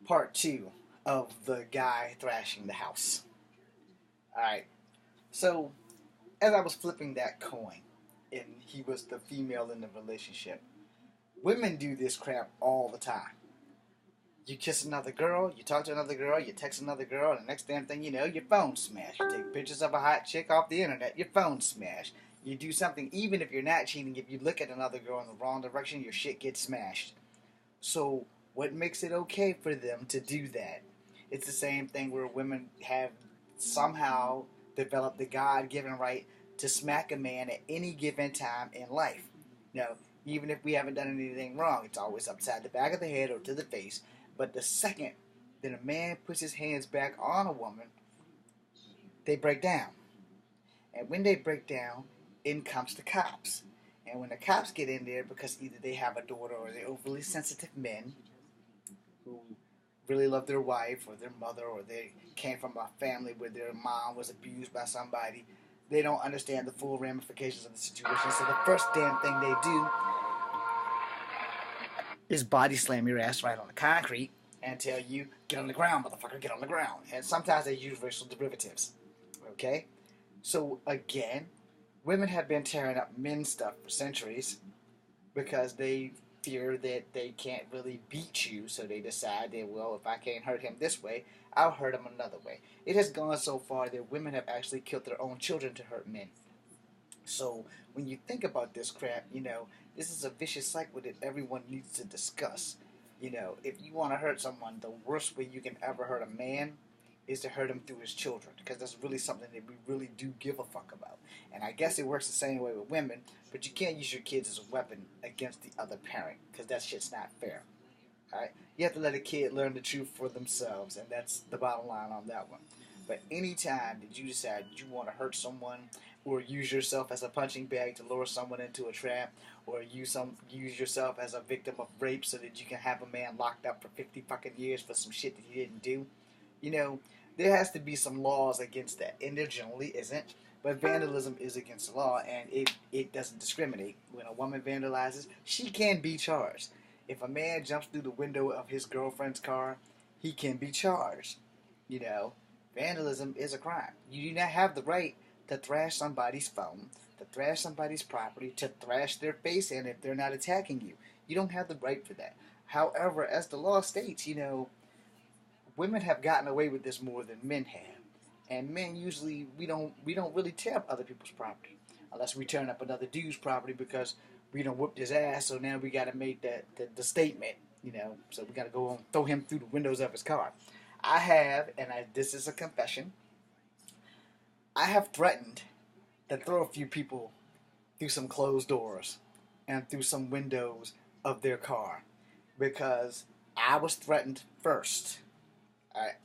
part two of the guy thrashing the house. Alright, so as I was flipping that coin, and he was the female in the relationship, women do this crap all the time. You kiss another girl, you talk to another girl, you text another girl, and the next damn thing you know, your phone smashed. You take pictures of a hot chick off the internet, your phone smashed. You do something, even if you're not cheating, if you look at another girl in the wrong direction, your shit gets smashed. So, what makes it okay for them to do that? It's the same thing where women have somehow developed the God-given right to smack a man at any given time in life. Now, even if we haven't done anything wrong, it's always upside the back of the head or to the face. But the second that a man puts his hands back on a woman, they break down. And when they break down, in comes the cops. And when the cops get in there, because either they have a daughter or they're overly sensitive men who really love their wife or their mother, or they came from a family where their mom was abused by somebody, they don't understand the full ramifications of the situation. So the first damn thing they do is body slam your ass right on the concrete and tell you, get on the ground, motherfucker, get on the ground. And sometimes they use racial derivatives. Okay? So again, women have been tearing up men's stuff for centuries because they fear that they can't really beat you, so they decide that, well, if I can't hurt him this way, I'll hurt him another way. It has gone so far that women have actually killed their own children to hurt men. So when you think about this crap, this is a vicious cycle that everyone needs to discuss. If you want to hurt someone, the worst way you can ever hurt a man is to hurt him through his children, because that's really something that we really do give a fuck about. And I guess it works the same way with women, but you can't use your kids as a weapon against the other parent, because that shit's not fair. Alright? You have to let a kid learn the truth for themselves, and that's the bottom line on that one. But anytime that you decide you want to hurt someone, or use yourself as a punching bag to lure someone into a trap, or use yourself as a victim of rape so that you can have a man locked up for 50 fucking years for some shit that he didn't do, there has to be some laws against that, and there generally isn't. But vandalism is against the law, and it doesn't discriminate. When a woman vandalizes, she can be charged. If a man jumps through the window of his girlfriend's car, he can be charged. Vandalism is a crime. You do not have the right to thrash somebody's phone, to thrash somebody's property, to thrash their face in if they're not attacking you. You don't have the right for that. However, as the law states, women have gotten away with this more than men have. And men usually, we don't really tear up other people's property unless we turn up another dude's property because we done whooped his ass. So now we got to make the statement, So we got to go and throw him through the windows of his car. I have, and this is a confession, I have threatened to throw a few people through some closed doors and through some windows of their car because I was threatened first.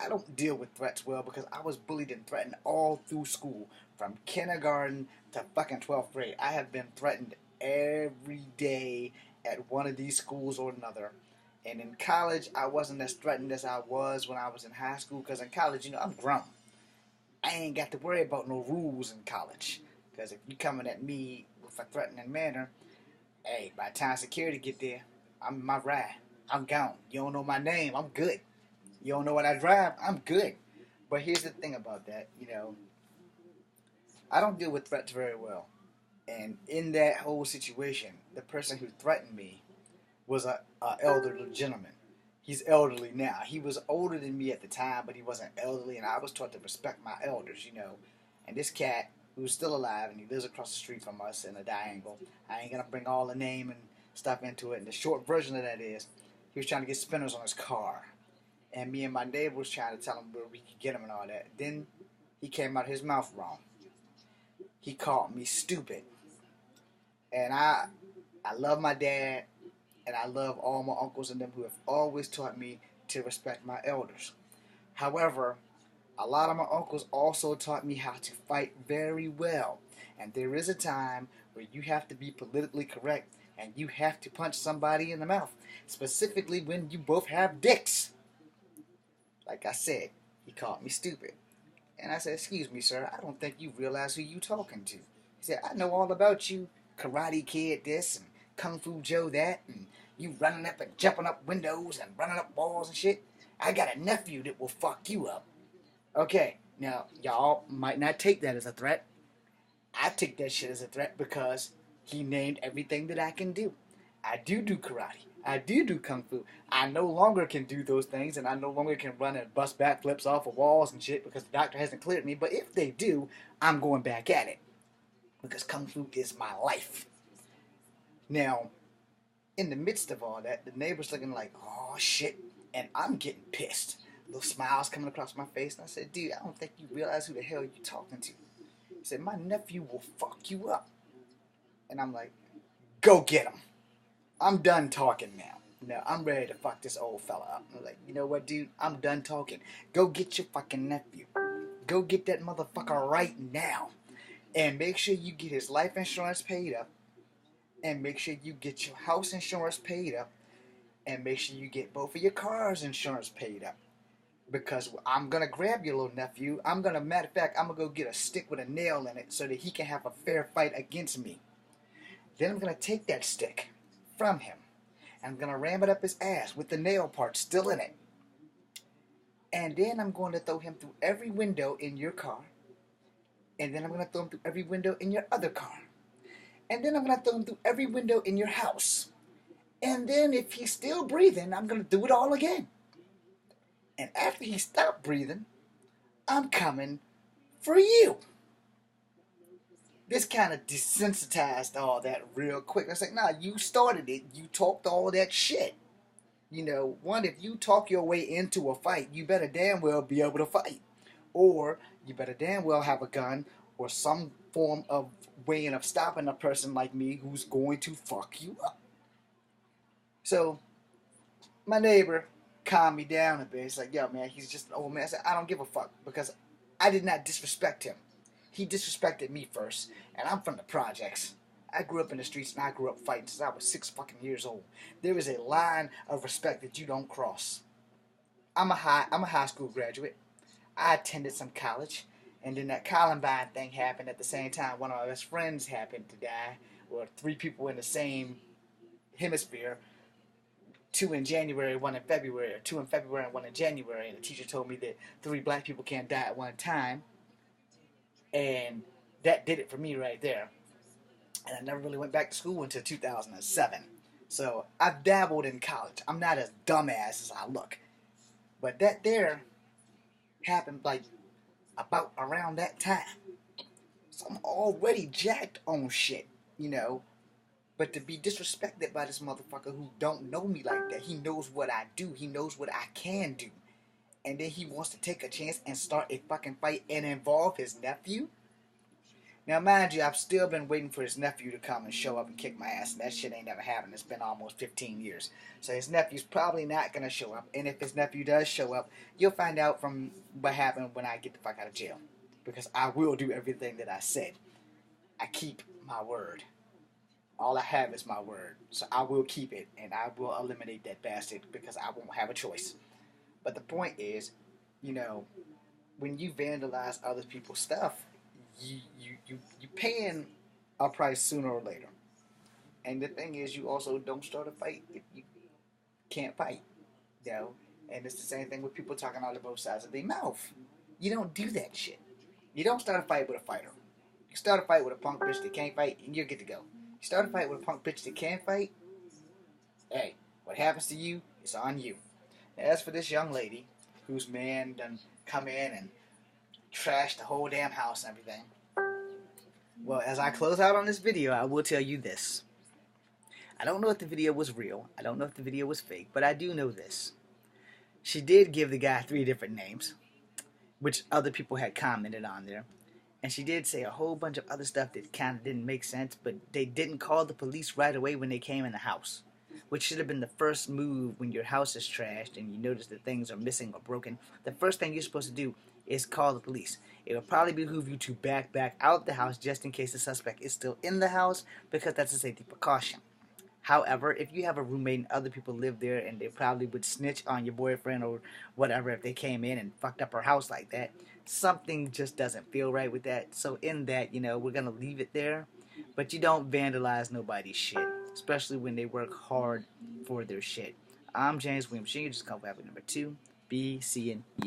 I don't deal with threats well because I was bullied and threatened all through school, from kindergarten to fucking 12th grade. I have been threatened every day at one of these schools or another. And in college, I wasn't as threatened as I was when I was in high school, because in college, I'm grown. I ain't got to worry about no rules in college, because if you coming at me with a threatening manner, hey, by the time security get there, I'm in my ride. I'm gone. You don't know my name, I'm good. You don't know what I drive, I'm good. But here's the thing about that, I don't deal with threats very well. And in that whole situation, the person who threatened me was a elderly gentleman. He's elderly now. He was older than me at the time, but he wasn't elderly, and I was taught to respect my elders, And this cat, who's still alive, and he lives across the street from us in a diangle, I ain't gonna bring all the name and stuff into it. And the short version of that is, he was trying to get spinners on his car. And me and my neighbor was trying to tell him where we could get him and all that. Then he came out his mouth wrong. He called me stupid. And I love my dad, and I love all my uncles and them who have always taught me to respect my elders. However, a lot of my uncles also taught me how to fight very well. And there is a time where you have to be politically correct and you have to punch somebody in the mouth. Specifically when you both have dicks. Like I said, he called me stupid. And I said, excuse me, sir, I don't think you realize who you talking to. He said, I know all about you, Karate Kid this and Kung Fu Joe that, and you running up and jumping up windows and running up walls and shit. I got a nephew that will fuck you up. Okay, now, y'all might not take that as a threat. I take that shit as a threat because he named everything that I can do. I do karate. I do kung fu. I no longer can do those things, and I no longer can run and bust backflips off of walls and shit because the doctor hasn't cleared me. But if they do, I'm going back at it because kung fu is my life. Now, in the midst of all that, the neighbor's looking like, oh shit, and I'm getting pissed. Little smiles coming across my face, and I said, dude, I don't think you realize who the hell you talking to. He said, my nephew will fuck you up. And I'm like, go get him. I'm done talking now. No, I'm ready to fuck this old fella up. I'm like, you know what, dude? I'm done talking. Go get your fucking nephew. Go get that motherfucker right now. And make sure you get his life insurance paid up. And make sure you get your house insurance paid up. And make sure you get both of your cars insurance paid up. Because I'm going to grab your little nephew. Matter of fact, I'm going to go get a stick with a nail in it so that he can have a fair fight against me. Then I'm going to take that stick from him. And I'm going to ram it up his ass with the nail part still in it. And then I'm going to throw him through every window in your car. And then I'm going to throw him through every window in your other car. And then I'm going to throw him through every window in your house. And then if he's still breathing, I'm going to do it all again. And after he stopped breathing, I'm coming for you. This kind of desensitized all that real quick. I was like, nah, you started it. You talked all that shit. You know, if you talk your way into a fight, you better damn well be able to fight. Or you better damn well have a gun or some form of way of stopping a person like me who's going to fuck you up. So, my neighbor calmed me down a bit. He's like, yo, man, he's just an old man. I said, I don't give a fuck because I did not disrespect him. He disrespected me first, and I'm from the projects. I grew up in the streets, and I grew up fighting since I was 6 fucking years old. There is a line of respect that you don't cross. I'm a high school graduate. I attended some college, and then that Columbine thing happened at the same time. One of my best friends happened to die, or 3 people in the same hemisphere. 2 in January, 1 in February, or 2 in February and 1 in January. And the teacher told me that 3 black people can't die at one time. And that did it for me right there. And I never really went back to school until 2007. So I've dabbled in college. I'm not as dumbass as I look. But that there happened like about around that time. So I'm already jacked on shit, you know. But to be disrespected by this motherfucker who don't know me like that, he knows what I do, he knows what I can do. And then he wants to take a chance and start a fucking fight and involve his nephew? Now, mind you, I've still been waiting for his nephew to come and show up and kick my ass, and that shit ain't never happened. It's been almost 15 years. So his nephew's probably not going to show up. And if his nephew does show up, you'll find out from what happened when I get the fuck out of jail. Because I will do everything that I said. I keep my word. All I have is my word. So I will keep it, and I will eliminate that bastard because I won't have a choice. But the point is, you know, when you vandalize other people's stuff, you paying a price sooner or later. And the thing is, you also don't start a fight if you can't fight, you know. And it's the same thing with people talking out of both sides of their mouth. You don't do that shit. You don't start a fight with a fighter. You start a fight with a punk bitch that can't fight, and you're good to go. You start a fight with a punk bitch that can fight. Hey, what happens to you is on you. As for this young lady, whose man done come in and trash the whole damn house and everything. Well, as I close out on this video, I will tell you this. I don't know if the video was real. I don't know if the video was fake, but I do know this. She did give the guy 3 different names, which other people had commented on there. And she did say a whole bunch of other stuff that kind of didn't make sense, but they didn't call the police right away when they came in the house, which should have been the first move when your house is trashed and you notice that things are missing or broken. The first thing you're supposed to do is call the police. It will probably behoove you to back out the house just in case the suspect is still in the house because that's a safety precaution. However, if you have a roommate and other people live there and they probably would snitch on your boyfriend or whatever if they came in and fucked up her house like that, something just doesn't feel right with that. So in that, you know, we're going to leave it there. But you don't vandalize nobody's shit, especially when they work hard for their shit. I'm James Williams Jr., just call number 2. be seeing you.